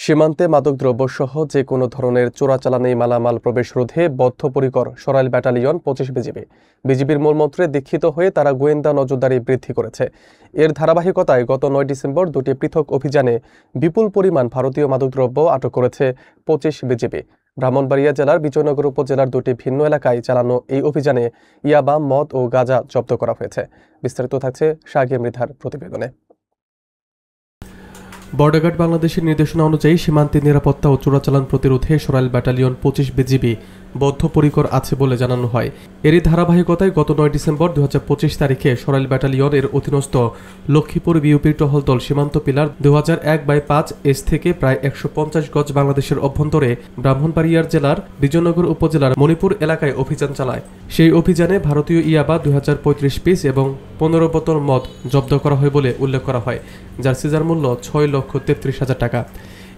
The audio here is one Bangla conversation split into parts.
সীমান্তে মাদকদ্রব্যসহ যে কোনো ধরনের চোরাচালানি মালামাল প্রবেশ রোধে বদ্ধপরিকর সরাইল ব্যাটালিয়ন ২৫ বিজিবির মূলমন্ত্রে দীক্ষিত হয়ে তারা গোয়েন্দা নজরদারি বৃদ্ধি করেছে। এর ধারাবাহিকতায় গত ৯ ডিসেম্বর দুটি পৃথক অভিযানে বিপুল পরিমাণ ভারতীয় মাদকদ্রব্য আটক করেছে ২৫ বিজিবি। ব্রাহ্মণবাড়িয়া জেলার বিজয়নগর উপজেলার দুটি ভিন্ন এলাকায় চালানো এই অভিযানে ইয়াবা, মদ ও গাঁজা জব্দ করা হয়েছে। বিস্তারিত থাকছে শাহগি মৃধার প্রতিবেদনে। বর্ডার গার্ড বাংলাদেশের নির্দেশনা অনুযায়ী সীমান্তে নিরাপত্তা ও চোরাচালান প্রতিরোধে সরাইল ব্যাটালিয়ন ২৫ বিজিবি বদ্ধপরিকর আছে বলে জানানো হয়। এরই ধারাবাহিকতায় গত ৯ ডিসেম্বর ২০২৫ তারিখে সরাইল ব্যাটালিয়ন এর অধীনস্থ লক্ষ্মীপুর বিউপির টহল দল সীমান্ত পিলার ২০০১/৫ এস থেকে প্রায় ১৫০ গজ বাংলাদেশের অভ্যন্তরে ব্রাহ্মণবাড়িয়ার জেলার বিজয়নগর উপজেলার মণিপুর এলাকায় অভিযান চালায়। সেই অভিযানে ভারতীয় ইয়াবা ২০৩৫ পিস এবং ১৫ বোতল মদ জব্দ করা হয় বলে উল্লেখ করা হয়, যার সিজার মূল্য ৬,৩৩,০০০ টাকা।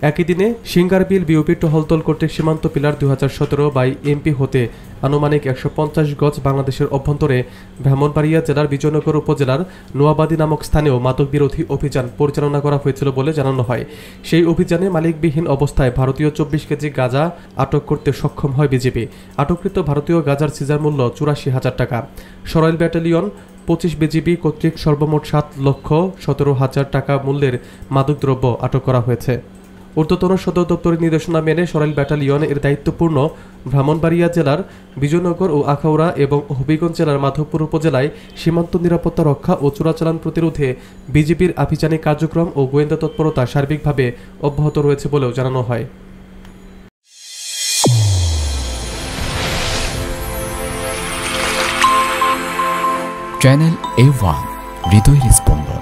একই দিনে সিঙ্গারবিল বিউপি টহলদল কর্তৃক সীমান্ত পিলার ২০১৭/এমপি হতে আনুমানিক ১৫০ গজ বাংলাদেশের অভ্যন্তরে ব্রাহ্মণবাড়িয়া জেলার বিজয়নগর উপজেলার নোয়াবাদী নামক স্থানেও মাদক বিরোধী অভিযান পরিচালনা করা হয়েছিল বলে জানানো হয়। সেই অভিযানে মালিকবিহীন অবস্থায় ভারতীয় ২৪ কেজি গাঁজা আটক করতে সক্ষম হয় বিজিবি। আটককৃত ভারতীয় গাঁজার সিজার মূল্য ৮৪,০০০ টাকা। সরাইল ব্যাটালিয়ন ২৫ বিজিবি কর্তৃক সর্বমোট ৭,১৭,০০০ টাকা মূল্যের মাদকদ্রব্য আটক করা হয়েছে। ঊর্ধ্বতন সদর দপ্তরের নির্দেশনা মেনে সরাইল ব্যাটালিয়ন এর দায়িত্বপূর্ণ ব্রাহ্মণবাড়িয়া জেলার বিজয়নগর ও আখাউড়া এবং হবিগঞ্জ জেলার মাধবপুর উপজেলায় সীমান্ত নিরাপত্তা রক্ষা ও চোরাচালান প্রতিরোধে বিজিবির আভিযানিক কার্যক্রম ও গোয়েন্দা তৎপরতা সার্বিকভাবে অব্যাহত রয়েছে বলেও জানানো হয়। চ্যানেল A1 হৃদয়ের স্পন্দন।